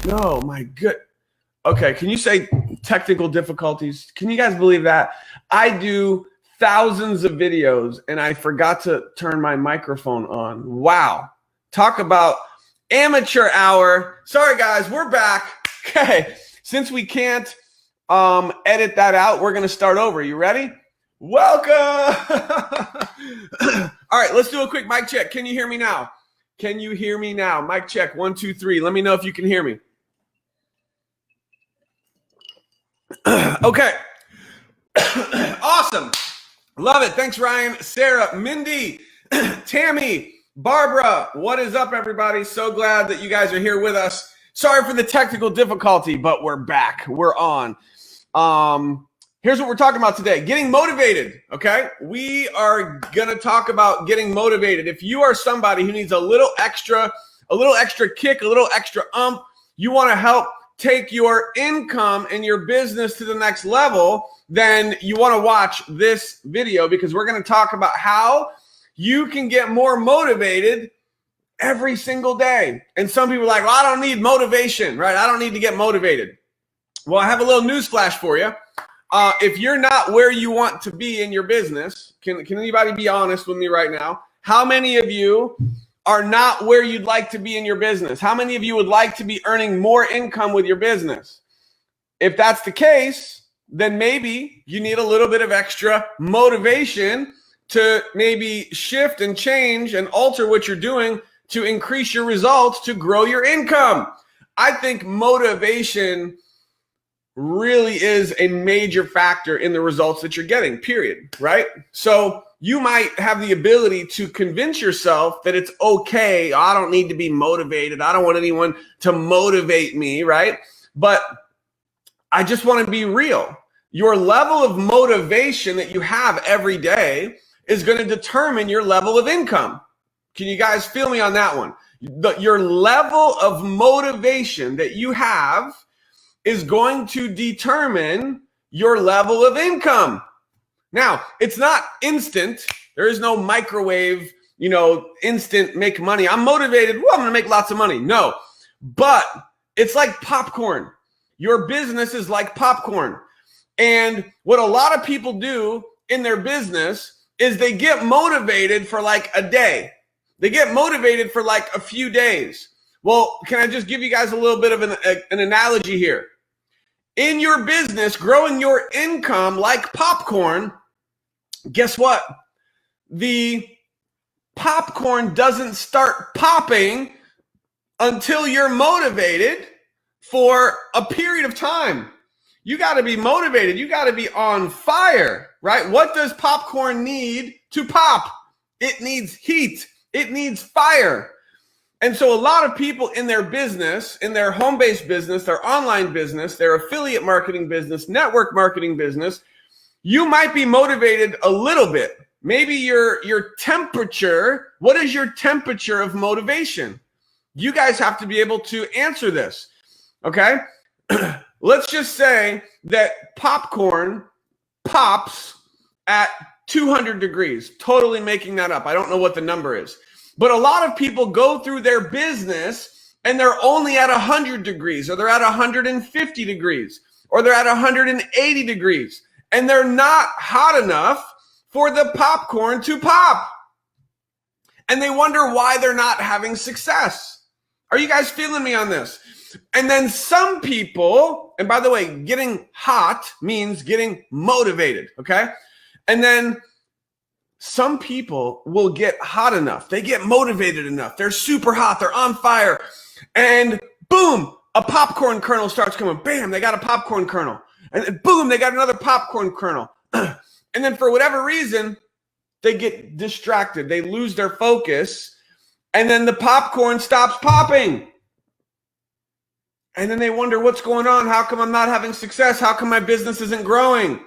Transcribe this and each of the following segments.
No, my good. Okay, can you say technical difficulties? Can you guys believe that? I do thousands of videos and I forgot to turn my microphone on. Wow. Talk about amateur hour. Sorry, guys, we're back. Okay, since we can't edit that out, we're going to start over. You ready? Welcome. All right, let's do a quick mic check. Can you hear me now? Can you hear me now? Mic check, 1, 2, 3. Let me know if you can hear me. Okay. Awesome. Love it. Thanks, Ryan, Sarah, Mindy, Tammy, Barbara. What is up, everybody? So glad that you guys are here with us. Sorry for the technical difficulty, but we're back. We're on. Here's what we're talking about today. Getting motivated, okay? We are going to talk about getting motivated. If you are somebody who needs a little extra kick, a little extra you want to help take your income and your business to the next level, then you want to watch this video because we're going to talk about how you can get more motivated every single day. And some people are like, well, I don't need motivation, right? I don't need to get motivated. Well, I have a little news flash for you. If you're not where you want to be in your business, can anybody be honest with me right now? How many of you are not where you'd like to be in your business? How many of you would like to be earning more income with your business? If that's the case, then maybe you need a little bit of extra motivation to maybe shift and change and alter what you're doing to increase your results, to grow your income. I think motivation really is a major factor in the results that you're getting, period, right? So you might have the ability to convince yourself that it's okay. I don't need to be motivated. I don't want anyone to motivate me, right? But I just want to be real. Your level of motivation that you have every day is going to determine your level of income. Can you guys feel me on that one? Your level of motivation that you have is going to determine your level of income. Now, it's not instant. There is no microwave, instant make money. I'm motivated. Well, I'm going to make lots of money. No, but it's like popcorn. Your business is like popcorn. And what a lot of people do in their business is they get motivated for like a day. They get motivated for like a few days. Well, can I just give you guys a little bit of an analogy here? In your business, growing your income like popcorn, guess what? The popcorn doesn't start popping until you're motivated for a period of time. You got to be motivated. You got to be on fire, right? What does popcorn need to pop? It needs heat. It needs fire. And so a lot of people in their business, in their home-based business, their online business, their affiliate marketing business, network marketing business, you might be motivated a little bit. Maybe your temperature, what is your temperature of motivation? You guys have to be able to answer this, okay? Let's just say that popcorn pops at 200 degrees, totally making that up. I don't know what the number is. But a lot of people go through their business and they're only at 100 degrees, or they're at 150 degrees, or they're at 180 degrees, and they're not hot enough for the popcorn to pop. And they wonder why they're not having success. Are you guys feeling me on this? And then some people, and by the way, getting hot means getting motivated, okay? And then some people will get hot enough. They get motivated enough. They're super hot. They're on fire. And boom, a popcorn kernel starts coming. Bam, they got a popcorn kernel. And boom, they got another popcorn kernel. And then for whatever reason, they get distracted. They lose their focus. And then the popcorn stops popping. And then they wonder, what's going on? How come I'm not having success? How come my business isn't growing?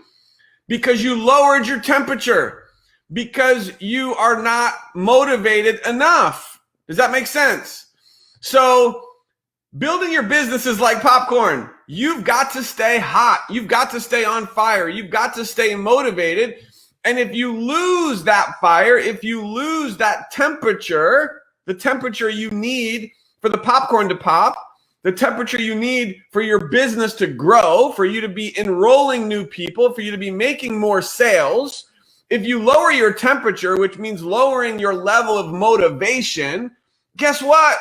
Because you lowered your temperature. Because you are not motivated enough. Does that make sense? So building your business is like popcorn. You've got to stay hot. You've got to stay on fire. You've got to stay motivated. And if you lose that fire, if you lose that temperature, the temperature you need for the popcorn to pop, the temperature you need for your business to grow, for you to be enrolling new people, for you to be making more sales. If you lower your temperature, which means lowering your level of motivation, guess what?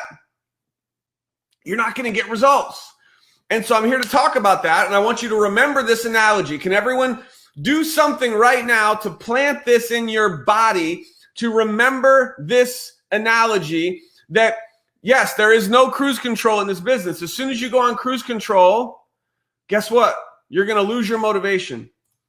You're not going to get results. And so I'm here to talk about that. And I want you to remember this analogy. Can everyone do something right now to plant this in your body, to remember this analogy that, yes, there is no cruise control in this business. As soon as you go on cruise control, guess what? You're going to lose your motivation.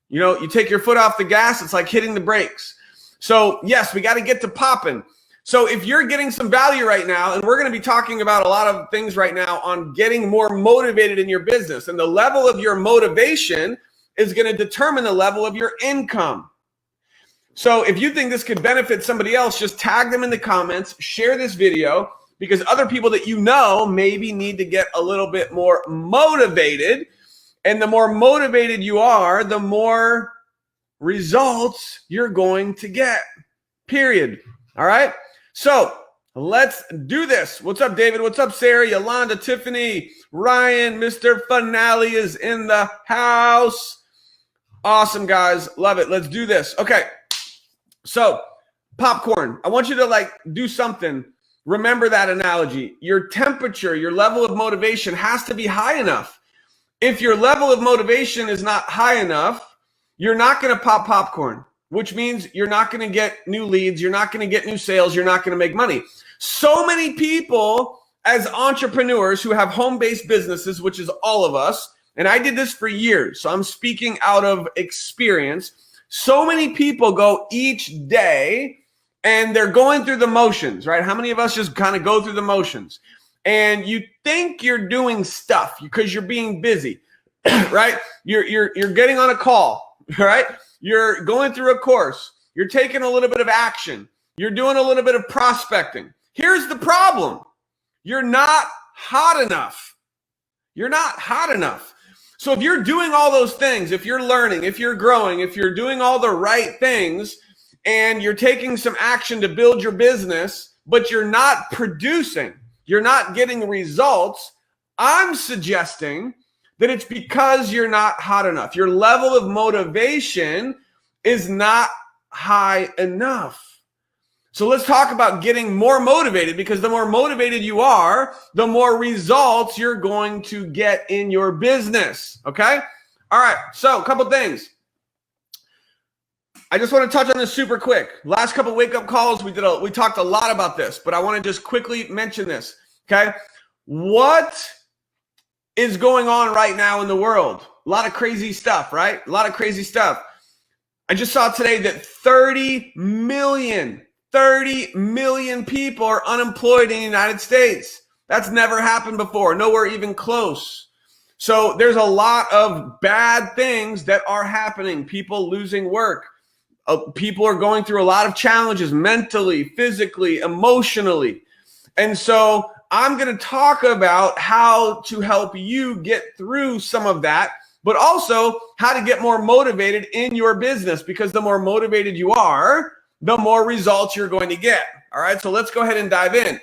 You know, you take your foot off the gas, it's like hitting the brakes. So yes, we got to get to popping. So if you're getting some value right now, and we're going to be talking about a lot of things right now on getting more motivated in your business, and the level of your motivation is going to determine the level of your income. So if you think this could benefit somebody else, just tag them in the comments, share this video, because other people that you know maybe need to get a little bit more motivated. And the more motivated you are, the more results you're going to get, period. All right? So let's do this. What's up, David? What's up, Sarah, Yolanda, Tiffany, Ryan, Mr. Finale is in the house. Awesome, guys. Love it. Let's do this. Okay. So popcorn, I want you to do something. Remember that analogy. Your temperature, your level of motivation has to be high enough. If your level of motivation is not high enough, you're not going to pop popcorn, which means you're not going to get new leads. You're not going to get new sales. You're not going to make money. So many people as entrepreneurs who have home-based businesses, which is all of us, and I did this for years, so I'm speaking out of experience. So many people go each day and they're going through the motions, right? How many of us just kind of go through the motions? And you think you're doing stuff because you're being busy, right? You're getting on a call, right? You're going through a course. You're taking a little bit of action. You're doing a little bit of prospecting. Here's the problem. You're not hot enough. You're not hot enough. So if you're doing all those things, if you're learning, if you're growing, if you're doing all the right things and you're taking some action to build your business, but you're not producing, you're not getting results, I'm suggesting that it's because you're not hot enough. Your level of motivation is not high enough. So let's talk about getting more motivated, because the more motivated you are, the more results you're going to get in your business. Okay? All right. So a couple things. I just want to touch on this super quick. Last couple wake-up calls, we talked a lot about this, but I want to just quickly mention this. Okay? What is going on right now in the world? A lot of crazy stuff, right? A lot of crazy stuff. I just saw today that 30 million people are unemployed in the United States. That's never happened before, nowhere even close. So there's a lot of bad things that are happening. People losing work. People are going through a lot of challenges mentally, physically, emotionally. And so I'm going to talk about how to help you get through some of that, but also how to get more motivated in your business, because the more motivated you are, the more results you're going to get. All right, so let's go ahead and dive in.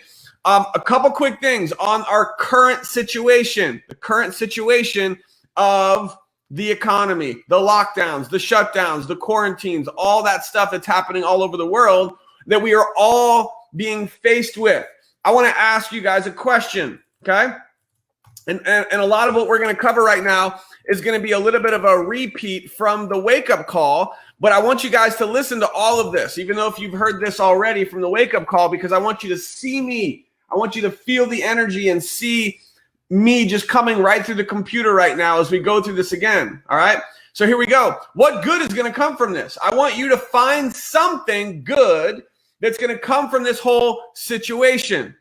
A couple quick things on our current situation, the current situation of the economy, the lockdowns, the shutdowns, the quarantines, all that stuff that's happening all over the world that we are all being faced with. I want to ask you guys a question, okay? And a lot of what we're going to cover right now is going to be a little bit of a repeat from the wake-up call, but I want you guys to listen to all of this, even though if you've heard this already from the wake-up call, because I want you to see me. I want you to feel the energy and see me just coming right through the computer right now as we go through this again, all right? So here we go. What good is going to come from this? I want you to find something good that's going to come from this whole situation.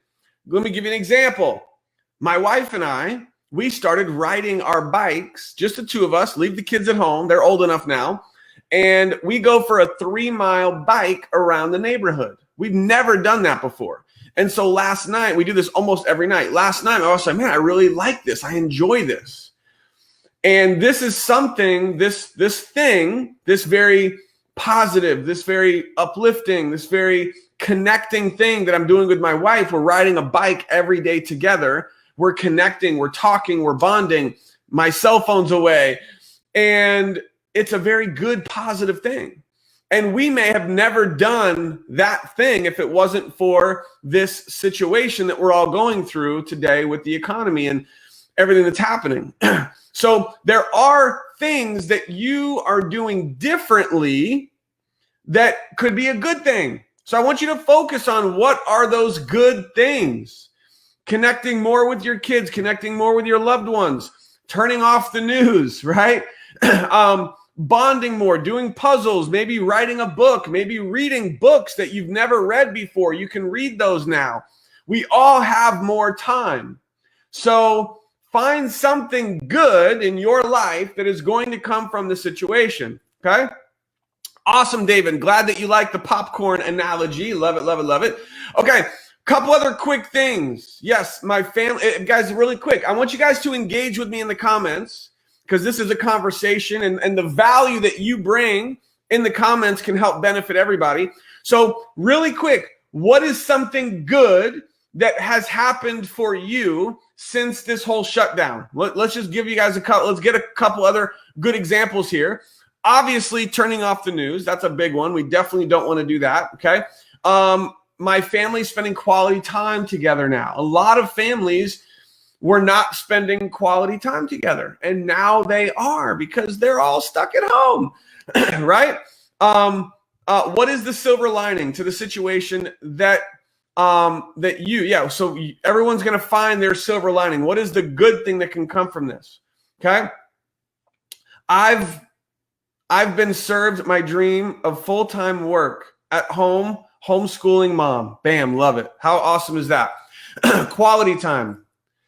Let me give you an example. My wife and I, we started riding our bikes, just the two of us, leave the kids at home. They're old enough now. And we go for a 3-mile bike around the neighborhood. We've never done that before. And so last night, we do this almost every night. Last night, I was like, man, I really like this. I enjoy this. And this is something, this thing, this very positive, this very uplifting, this very connecting thing that I'm doing with my wife. We're riding a bike every day together. we're connecting, we're talking, we're bonding. My cell phone's away. And it's a very good, positive thing. And we may have never done that thing if it wasn't for this situation that we're all going through today with the economy and everything that's happening. So there are things that you are doing differently that could be a good thing. So I want you to focus on what are those good things. Connecting more with your kids, connecting more with your loved ones, turning off the news, right? Bonding more, doing puzzles, maybe writing a book, maybe reading books that you've never read before. You can read those now. We all have more time. So find something good in your life that is going to come from the situation, okay? Awesome, David. Glad that you like the popcorn analogy. Love it, love it, love it. Okay, couple other quick things. Yes, my family, guys, really quick. I want you guys to engage with me in the comments because this is a conversation and the value that you bring in the comments can help benefit everybody. So really quick, what is something good that has happened for you since this whole shutdown? Let's just give you guys let's get a couple other good examples here. Obviously, turning off the news, that's a big one. We definitely don't want to do that, okay? My family's spending quality time together now. A lot of families were not spending quality time together, and now they are because they're all stuck at home, right? What is the silver lining to the situation that so everyone's going to find their silver lining. What is the good thing that can come from this? Okay. I've been served my dream of full-time work at home, homeschooling mom. Bam. Love it. How awesome is that? Quality time.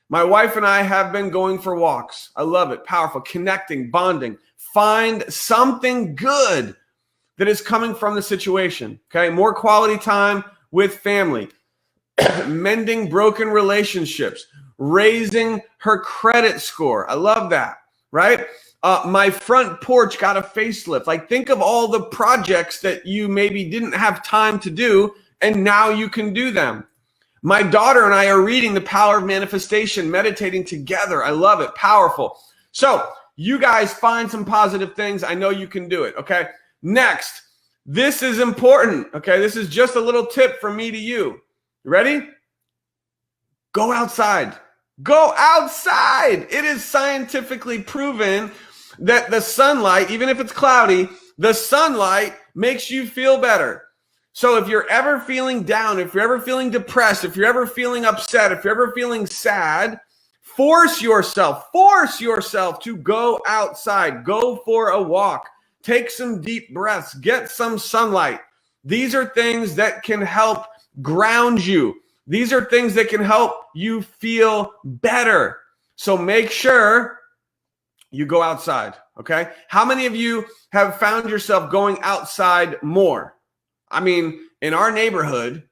My wife and I have been going for walks. I love it. Powerful. Connecting, bonding. Find something good that is coming from the situation. Okay. More quality time with family, mending broken relationships, raising her credit score. I love that, right? My front porch got a facelift. Like, think of all the projects that you maybe didn't have time to do, and now you can do them. My daughter and I are reading The Power of Manifestation, meditating together. I love it. Powerful. So you guys find some positive things. I know you can do it, okay? Next. This is important, okay? This is just a little tip from me to you. You ready? Go outside. Go outside. It is scientifically proven that the sunlight, even if it's cloudy, the sunlight makes you feel better. So if you're ever feeling down, if you're ever feeling depressed, if you're ever feeling upset, if you're ever feeling sad, force yourself to go outside. Go for a walk. Take some deep breaths. Get some sunlight. These are things that can help ground you. These are things that can help you feel better. So make sure you go outside, okay? How many of you have found yourself going outside more? I mean, in our neighborhood,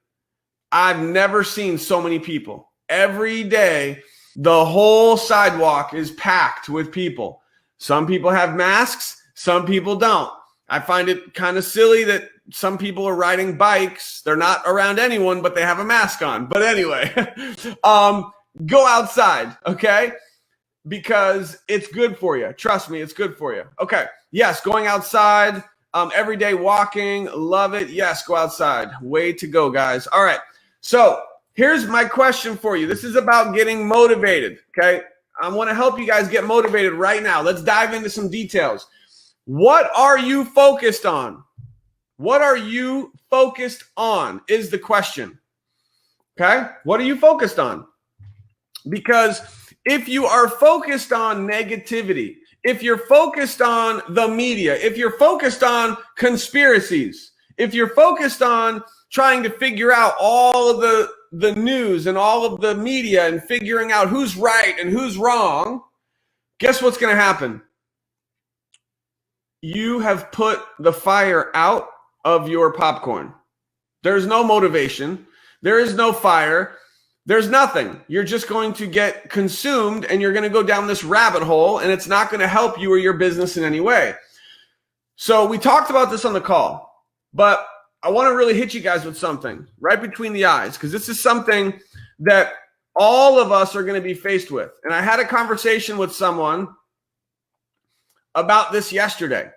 I've never seen so many people. Every day, the whole sidewalk is packed with people. Some people have masks. Some people don't. I find it kind of silly that some people are riding bikes. They're not around anyone, but they have a mask on. But anyway, go outside, okay? Because it's good for you. Trust me, it's good for you. Okay, yes, going outside, everyday walking, love it. Yes, go outside. Way to go, guys. All right, so here's my question for you. This is about getting motivated, okay? I want to help you guys get motivated right now. Let's dive into some details. What are you focused on? What are you focused on is the question. Okay? What are you focused on? Because if you are focused on negativity, if you're focused on the media, if you're focused on conspiracies, if you're focused on trying to figure out all of the news and all of the media and figuring out who's right and who's wrong, guess what's going to happen? You have put the fire out of your popcorn. There's no motivation. There is no fire. There's nothing. You're just going to get consumed and you're going to go down this rabbit hole and it's not going to help you or your business in any way. So we talked about this on the call, but I want to really hit you guys with something right between the eyes because this is something that all of us are going to be faced with. And I had a conversation with someone about this yesterday.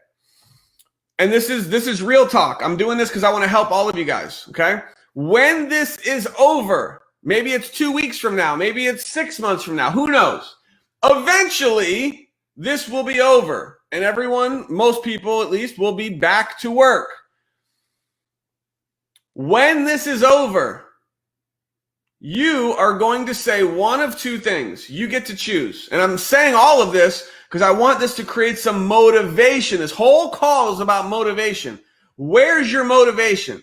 And this is real talk. I'm doing this because I want to help all of you guys, okay? When this is over, maybe it's 2 weeks from now, maybe it's 6 months from now, who knows? Eventually, this will be over. And everyone, most people at least, will be back to work. When this is over, you are going to say one of two things. You get to choose. And I'm saying all of this because I want this to create some motivation. This whole call is about motivation. Where's your motivation?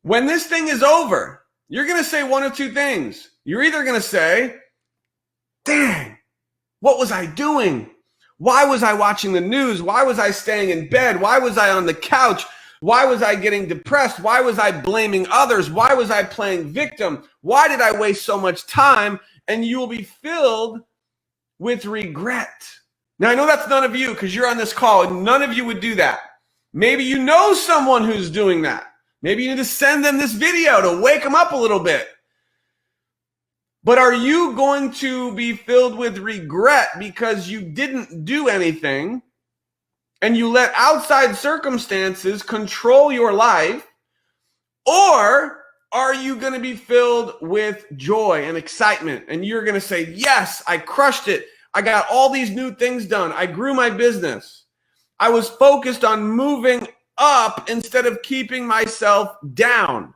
When this thing is over, you're going to say one of two things. You're either going to say, dang, what was I doing? Why was I watching the news? Why was I staying in bed? Why was I on the couch? Why was I getting depressed? Why was I blaming others? Why was I playing victim? Why did I waste so much time? And you will be filled with regret. Now, I know that's none of you because you're on this call and none of you would do that. Maybe you know someone who's doing that. Maybe you need to send them this video to wake them up a little bit. But are you going to be filled with regret because you didn't do anything and you let outside circumstances control your life? Or are you going to be filled with joy and excitement and you're going to say, yes, I crushed it. I got all these new things done. I grew my business. I was focused on moving up instead of keeping myself down.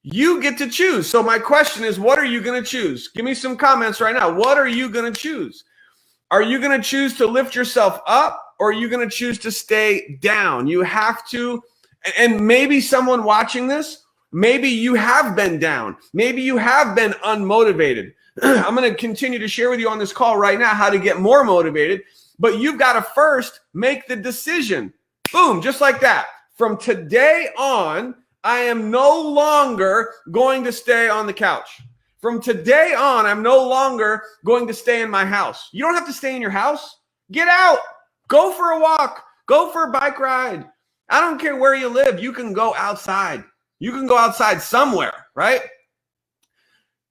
You get to choose. So my question is, what are you going to choose? Give me some comments right now. What are you going to choose? Are you going to choose to lift yourself up or are you going to choose to stay down? You have to, and maybe someone watching this, maybe you have been down. Maybe you have been unmotivated. I'm going to continue to share with you on this call right now how to get more motivated, but you've got to first make the decision. Boom, just like that. From today on, I am no longer going to stay on the couch. From today on, I'm no longer going to stay in my house. You don't have to stay in your house. Get out. Go for a walk. Go for a bike ride. I don't care where you live. You can go outside. You can go outside somewhere, right?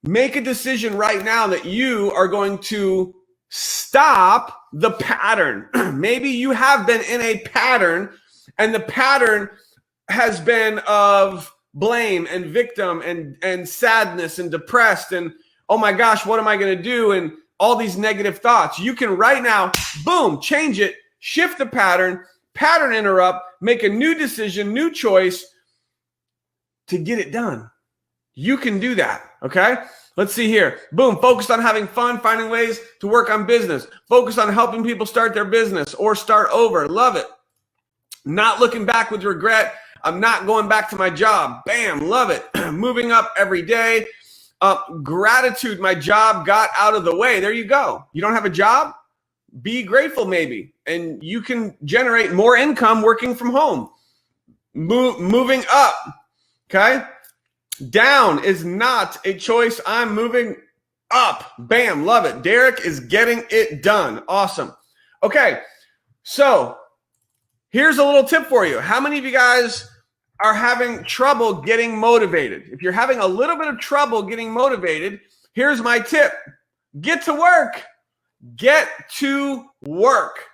Make a decision right now that you are going to stop the pattern. Maybe you have been in a pattern and the pattern has been of blame and victim and sadness and depressed and, oh my gosh, what am I going to do? And all these negative thoughts. You can right now, boom, change it, shift the pattern interrupt, make a new decision, new choice to get it done. You can do that, okay? Let's see here. Boom, focused on having fun, finding ways to work on business. Focused on helping people start their business or start over. Love it. Not looking back with regret. I'm not going back to my job. Bam, love it. Moving up every day. Gratitude, my job got out of the way. There you go. You don't have a job? Be grateful maybe. And you can generate more income working from home. Moving up, okay? Down is not a choice. I'm moving up. Bam, love it. Derek is getting it done. Awesome. Okay, so here's a little tip for you. How many of you guys are having trouble getting motivated? If you're having a little bit of trouble getting motivated, here's my tip. Get to work. Get to work.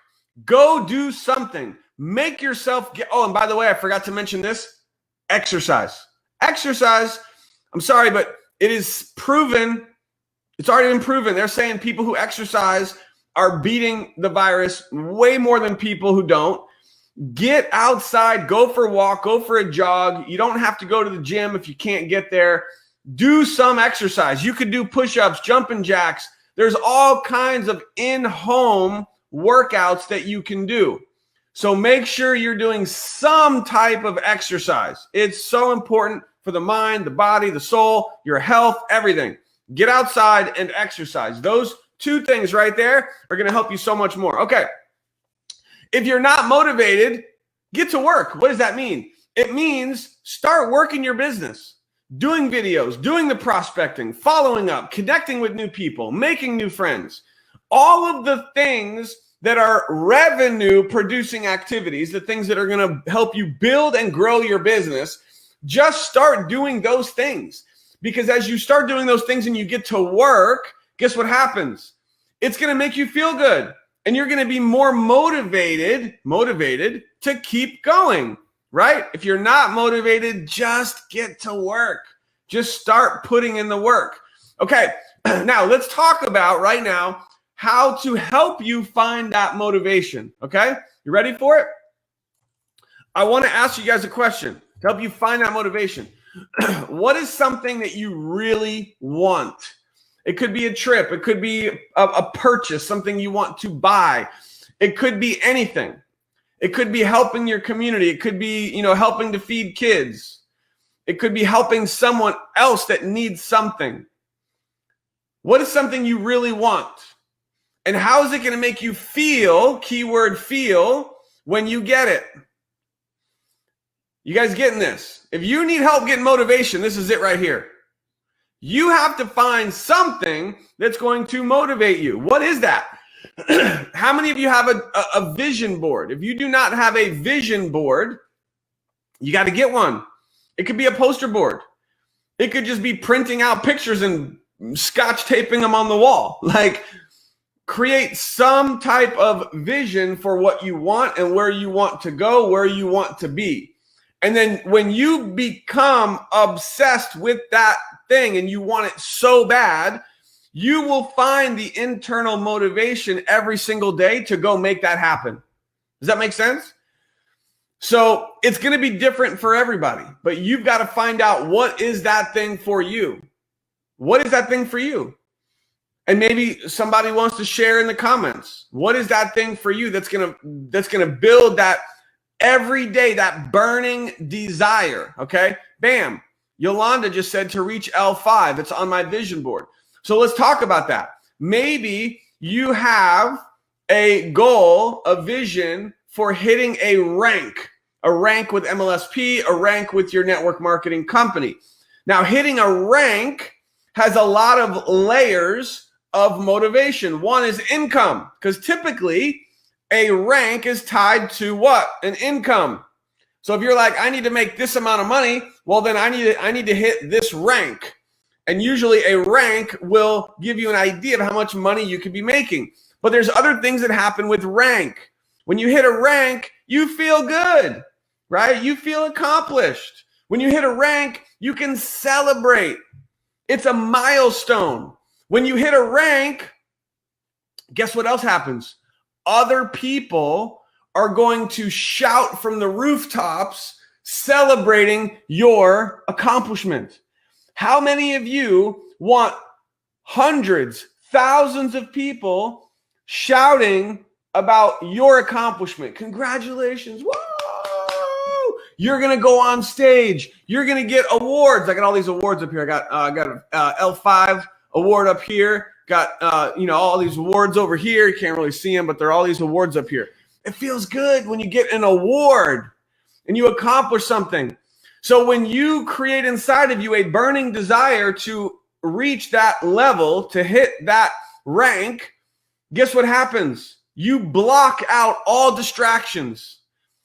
Go do something. Make yourself get, oh, and by the way, I forgot to mention this, exercise. Exercise, I'm sorry, but it is proven, it's already been proven. They're saying people who exercise are beating the virus way more than people who don't. Get outside, go for a walk, go for a jog. You don't have to go to the gym if you can't get there. Do some exercise. You could do push-ups, jumping jacks. There's all kinds of in-home workouts that you can do. So make sure you're doing some type of exercise. It's so important for the mind, the body, the soul, your health, everything. Get outside and exercise. Those two things right there are going to help you so much more. Okay. If you're not motivated, get to work. What does that mean? It means start working your business, doing videos, doing the prospecting, following up, connecting with new people, making new friends. All of the things that are revenue producing activities, the things that are going to help you build and grow your business, just start doing those things. Because as you start doing those things and you get to work, guess what happens? It's going to make you feel good. And you're going to be more motivated to keep going, right? If you're not motivated, just get to work. Just start putting in the work. Okay, now let's talk about right now how to help you find that motivation, okay? You ready for it? I want to ask you guys a question to help you find that motivation. What is something that you really want? It could be a trip. It could be a purchase, something you want to buy. It could be anything. It could be helping your community. It could be, helping to feed kids. It could be helping someone else that needs something. What is something you really want? And how is it going to make you feel, keyword feel, when you get it? You guys getting this? If you need help getting motivation, this is it right here. You have to find something that's going to motivate you. What is that? How many of you have a vision board? If you do not have a vision board, you got to get one. It could be a poster board. It could just be printing out pictures and scotch taping them on the wall. Like, create some type of vision for what you want and where you want to go, where you want to be. And then when you become obsessed with that thing and you want it so bad, you will find the internal motivation every single day to go make that happen. Does that make sense? So it's going to be different for everybody, but you've got to find out what is that thing for you. What is that thing for you? And maybe somebody wants to share in the comments. What is that thing for you that's going to build that every day, that burning desire? Okay, bam. Yolanda just said to reach L5. It's on my vision board. So let's talk about that. Maybe you have a goal, a vision for hitting a rank with MLSP, a rank with your network marketing company. Now, hitting a rank has a lot of layers of motivation. One is income, because typically a rank is tied to what? An income. So if you're like, I need to make this amount of money, well, then I need to hit this rank. And usually a rank will give you an idea of how much money you could be making. But there's other things that happen with rank. When you hit a rank, you feel good, right? You feel accomplished. When you hit a rank, you can celebrate. It's a milestone. When you hit a rank, guess what else happens? Other people are going to shout from the rooftops celebrating your accomplishment. How many of you want hundreds, thousands of people shouting about your accomplishment? Congratulations. Whoa! You're going to go on stage. You're going to get awards. I got all these awards up here. I got an L5 award up here. Got, all these awards over here. You can't really see them, but there are all these awards up here. It feels good when you get an award and you accomplish something. So when you create inside of you a burning desire to reach that level, to hit that rank, guess what happens? You block out all distractions.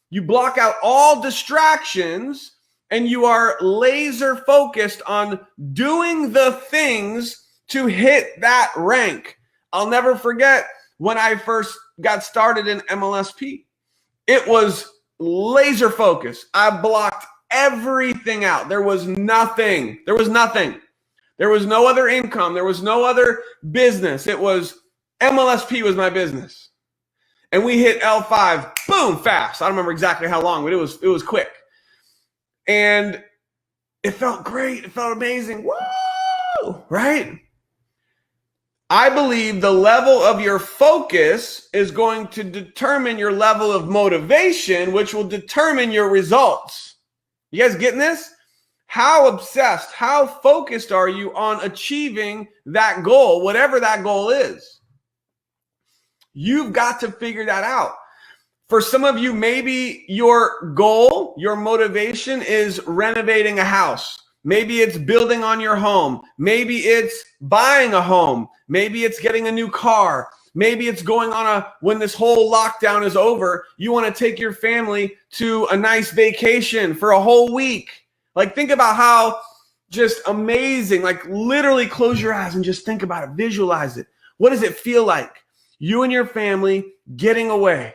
You block out all distractions and you are laser focused on doing the things to hit that rank. I'll never forget when I first got started in MLSP. It was laser focused. I blocked everything out. There was nothing. There was no other income. There was no other business. It was MLSP was my business. And we hit L5, boom, fast. I don't remember exactly how long, but it was quick. And it felt great. It felt amazing. Whoa, right? I believe the level of your focus is going to determine your level of motivation, which will determine your results. You guys getting this? How obsessed, how focused are you on achieving that goal, whatever that goal is? You've got to figure that out. For some of you, maybe your goal, your motivation is renovating a house. Maybe it's building on your home. Maybe it's buying a home. Maybe it's getting a new car. Maybe it's going on when this whole lockdown is over, you want to take your family to a nice vacation for a whole week. Like, think about how just amazing. Like literally close your eyes and just think about it. Visualize it. What does it feel like? You and your family getting away,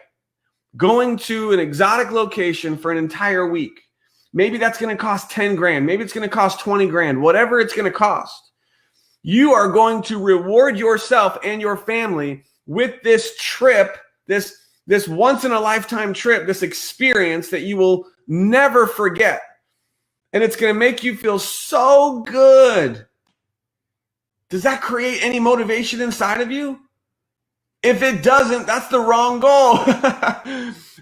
going to an exotic location for an entire week. Maybe that's going to cost 10 grand. Maybe it's going to cost 20 grand, whatever it's going to cost. You are going to reward yourself and your family with this trip, this once in a lifetime trip, this experience that you will never forget. And it's going to make you feel so good. Does that create any motivation inside of you? If it doesn't, that's the wrong goal.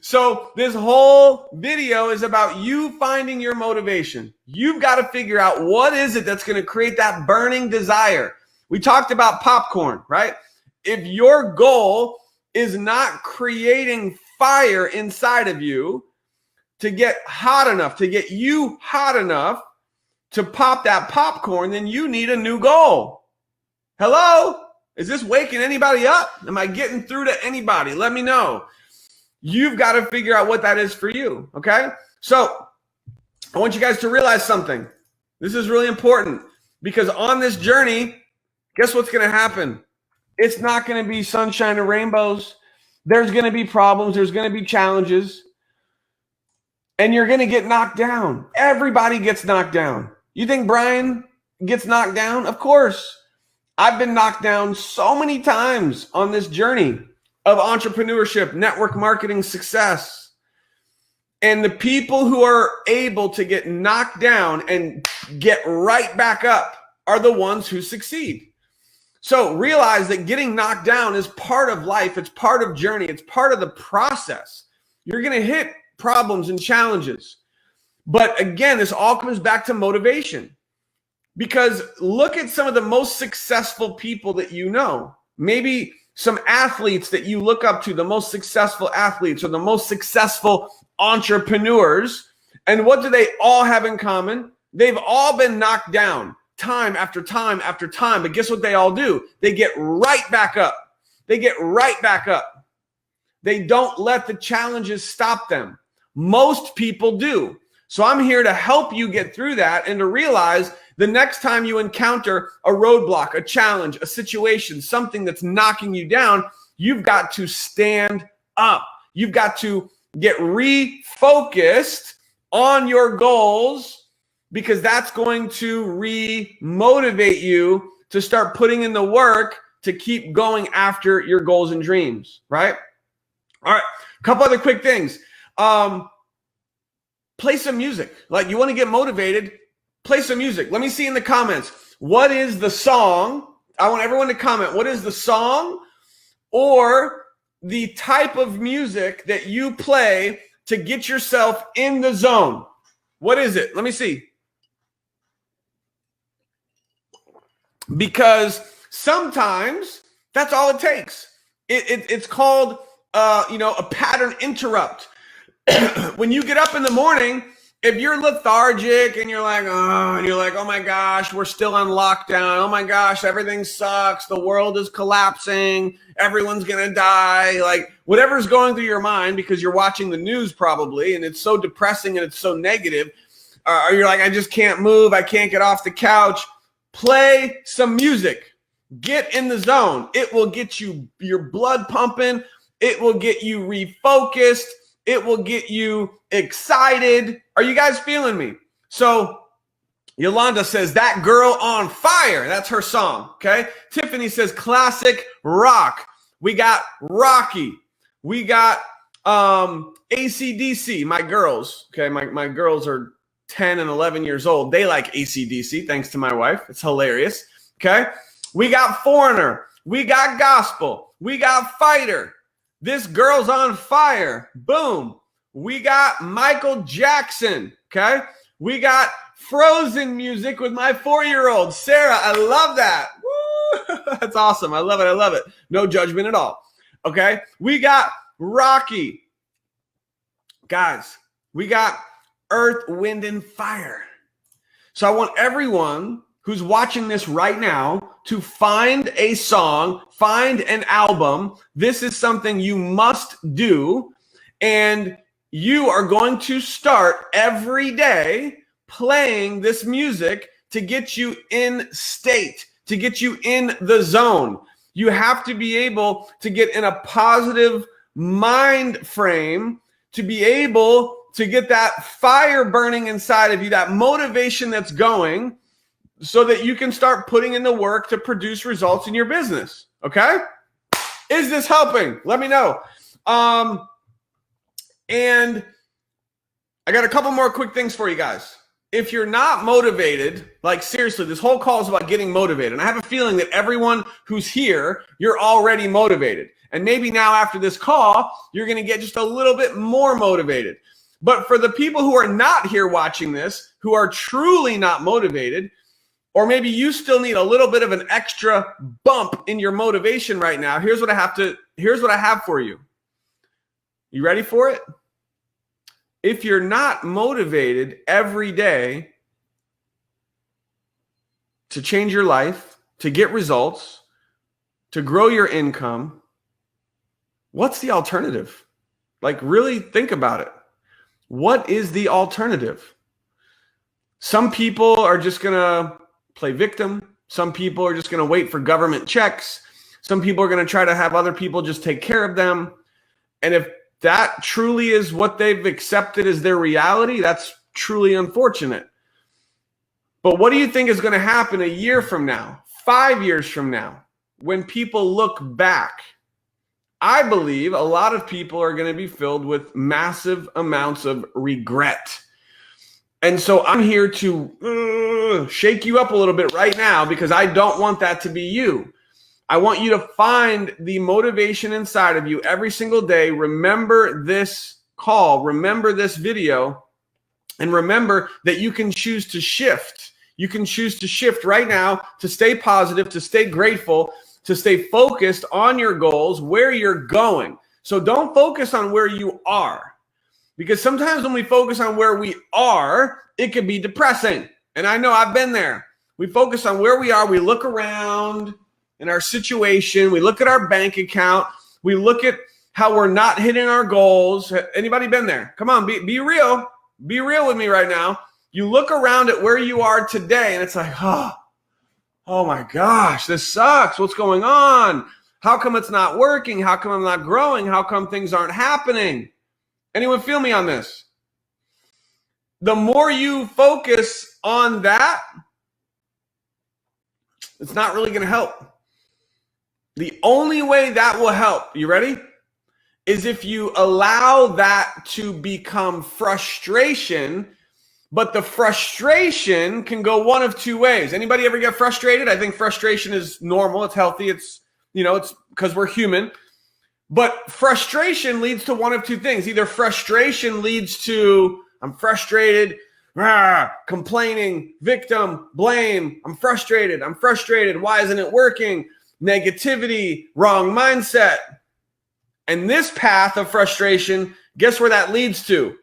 So this whole video is about you finding your motivation. You've got to figure out what is it that's going to create that burning desire. We talked about popcorn, right? If your goal is not creating fire inside of you to get hot enough, to get you hot enough to pop that popcorn, then you need a new goal. Hello? Is this waking anybody up? Am I getting through to anybody? Let me know. You've got to figure out what that is for you, okay? So I want you guys to realize something. This is really important because on this journey, guess what's going to happen? It's not going to be sunshine and rainbows. There's going to be problems. There's going to be challenges. And you're going to get knocked down. Everybody gets knocked down. You think Brian gets knocked down? Of course. I've been knocked down so many times on this journey of entrepreneurship, network marketing success. And the people who are able to get knocked down and get right back up are the ones who succeed. So realize that getting knocked down is part of life. It's part of journey. It's part of the process. You're going to hit problems and challenges. But again, this all comes back to motivation. Because look at some of the most successful people that you know. Maybe some athletes that you look up to, the most successful athletes or the most successful entrepreneurs. And what do they all have in common? They've all been knocked down time after time after time. But guess what they all do? They get right back up. They get right back up. They don't let the challenges stop them. Most people do. So I'm here to help you get through that and to realize the next time you encounter a roadblock, a challenge, a situation, something that's knocking you down, you've got to stand up. You've got to get refocused on your goals because that's going to re-motivate you to start putting in the work to keep going after your goals and dreams, right? All right, a couple other quick things. Play some music. Like you want to get motivated, play some music. Let me see in the comments. What is the song? I want everyone to comment. What is the song or the type of music that you play to get yourself in the zone? What is it? Let me see. Because sometimes that's all it takes. It's called, a pattern interrupt. When you get up in the morning, if you're lethargic and you're like, oh my gosh, we're still on lockdown. Oh my gosh, everything sucks. The world is collapsing. Everyone's going to die. Like whatever's going through your mind because you're watching the news probably, and it's so depressing and it's so negative. Or you're like, I just can't move. I can't get off the couch. Play some music. Get in the zone. It will get you your blood pumping. It will get you refocused. It will get you excited. Are you guys feeling me? So Yolanda says, that girl on fire. That's her song, okay? Tiffany says, classic rock. We got Rocky. We got AC/DC, my girls, okay? My girls are 10 and 11 years old. They like AC/DC, thanks to my wife. It's hilarious, okay? We got Foreigner. We got gospel. We got fighter. This girl's on fire. Boom. We got Michael Jackson. Okay. We got Frozen music with my 4-year-old. Sarah, I love that. Woo! That's awesome. I love it. I love it. No judgment at all. Okay. We got Rocky. Guys, we got Earth, Wind, and Fire. So I want everyone who's watching this right now to find a song, find an album. This is something you must do. And you are going to start every day playing this music to get you in state, to get you in the zone. You have to be able to get in a positive mind frame to be able to get that fire burning inside of you, that motivation that's going, so that you can start putting in the work to produce results in your business. Okay? Is this helping? Let me know. And I got a couple more quick things for you guys. If you're not motivated, like seriously, this whole call is about getting motivated. And I have a feeling that everyone who's here, you're already motivated. And maybe now after this call, you're going to get just a little bit more motivated. But for the people who are not here watching this, who are truly not motivated, or maybe you still need a little bit of an extra bump in your motivation right now, here's what I have for you. You ready for it? If you're not motivated every day to change your life, to get results, to grow your income, what's the alternative? Like, really think about it. What is the alternative? Some people are just going to play victim. Some people are just going to wait for government checks. Some people are going to try to have other people just take care of them. And if that truly is what they've accepted as their reality, that's truly unfortunate. But what do you think is going to happen a year from now, 5 years from now, when people look back? I believe a lot of people are going to be filled with massive amounts of regret. And so I'm here to shake you up a little bit right now, because I don't want that to be you. I want you to find the motivation inside of you every single day. Remember this call, remember this video, and remember that you can choose to shift. You can choose to shift right now to stay positive, to stay grateful, to stay focused on your goals, where you're going. So don't focus on where you are, because sometimes when we focus on where we are, it can be depressing. And I know I've been there. We focus on where we are. We look around in our situation. We look at our bank account. We look at how we're not hitting our goals. Anybody been there? Come on, be real. Be real with me right now. You look around at where you are today, and it's like, oh my gosh, this sucks. What's going on? How come it's not working? How come I'm not growing? How come things aren't happening? Anyone feel me on this? The more you focus on that, it's not really going to help. The only way that will help, you ready, is if you allow that to become frustration. But the frustration can go one of two ways. Anybody ever get frustrated? I think frustration is normal. It's healthy. It's because we're human. But frustration leads to one of two things. Either frustration leads to, I'm frustrated, complaining, victim, blame. I'm frustrated. Why isn't it working? Negativity, wrong mindset. And this path of frustration, guess where that leads to?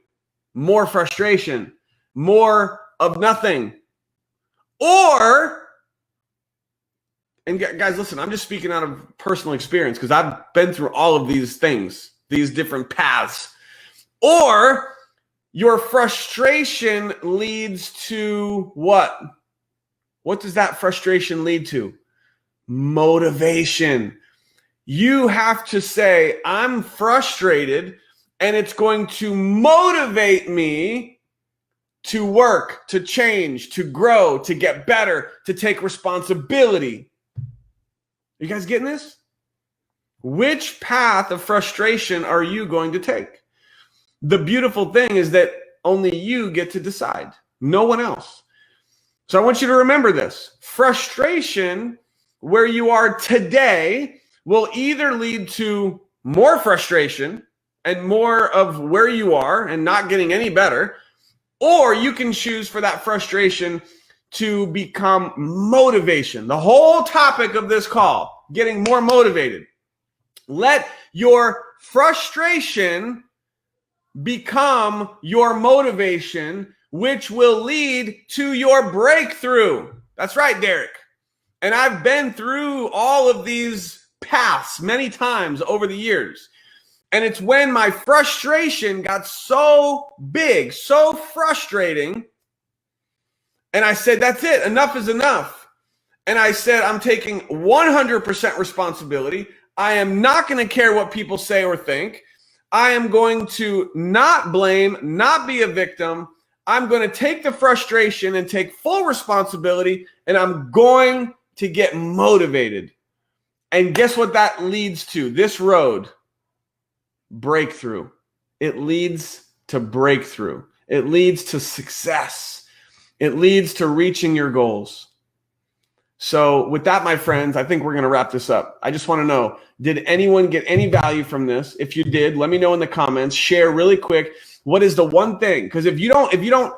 More frustration, more of nothing. Or, and guys, listen, I'm just speaking out of personal experience because I've been through all of these things, these different paths. Or your frustration leads to what? What does that frustration lead to? Motivation. You have to say, I'm frustrated, and it's going to motivate me to work, to change, to grow, to get better, to take responsibility. You guys getting this? Which path of frustration are you going to take? The beautiful thing is that only you get to decide, no one else. So I want you to remember this. Frustration, where you are today, will either lead to more frustration and more of where you are and not getting any better, or you can choose for that frustration to become motivation. The whole topic of this call, getting more motivated. Let your frustration become your motivation, which will lead to your breakthrough. That's right, Derek. And I've been through all of these paths many times over the years. And it's when my frustration got so big, so frustrating, And I said, that's it. Enough is enough. And I said, I'm taking 100% responsibility. I am not going to care what people say or think. I am going to not blame, not be a victim. I'm going to take the frustration and take full responsibility, and I'm going to get motivated. And guess what that leads to? This road, breakthrough. It leads to breakthrough. It leads to success. It leads to reaching your goals. So with that, my friends, I think we're going to wrap this up. I just want to know, did anyone get any value from this? If you did, let me know in the comments. Share really quick. What is the one thing? Because if you don't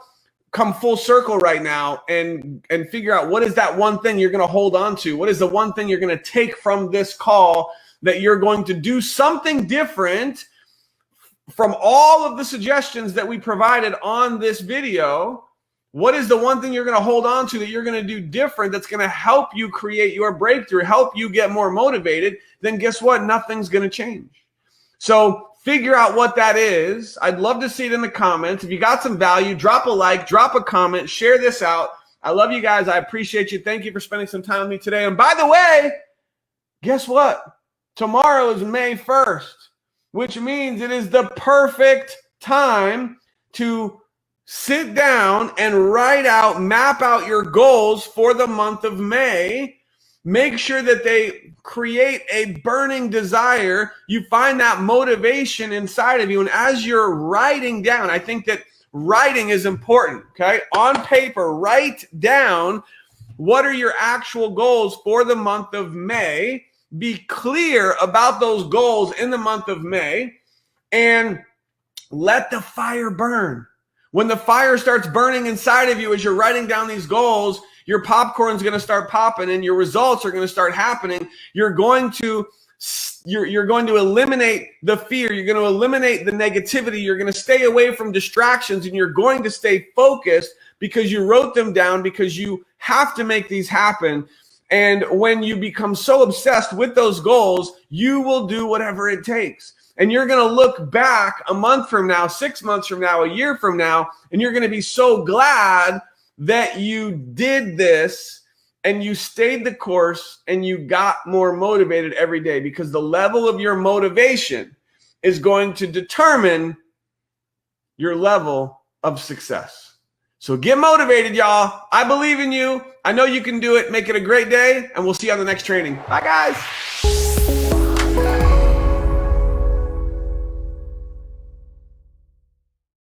come full circle right now and figure out what is that one thing you're going to hold on to, what is the one thing you're going to take from this call that you're going to do something different from all of the suggestions that we provided on this video. What is the one thing you're going to hold on to that you're going to do different that's going to help you create your breakthrough, help you get more motivated? Then guess what? Nothing's going to change. So figure out what that is. I'd love to see it in the comments. If you got some value, drop a like, drop a comment, share this out. I love you guys. I appreciate you. Thank you for spending some time with me today. And by the way, guess what? Tomorrow is May 1st, which means it is the perfect time to sit down and write out, map out your goals for the month of May. Make sure that they create a burning desire. You find that motivation inside of you. And as you're writing down, I think that writing is important, okay? On paper, write down what are your actual goals for the month of May. Be clear about those goals in the month of May and let the fire burn. When the fire starts burning inside of you as you're writing down these goals, your popcorn's going to start popping and your results are going to start happening. You're going to eliminate the fear. You're going to eliminate the negativity. You're going to stay away from distractions, and you're going to stay focused because you wrote them down, because you have to make these happen. And when you become so obsessed with those goals, you will do whatever it takes. And you're going to look back a month from now, 6 months from now, a year from now, and you're going to be so glad that you did this and you stayed the course and you got more motivated every day, because the level of your motivation is going to determine your level of success. So get motivated, y'all. I believe in you. I know you can do it. Make it a great day, and we'll see you on the next training. Bye, guys.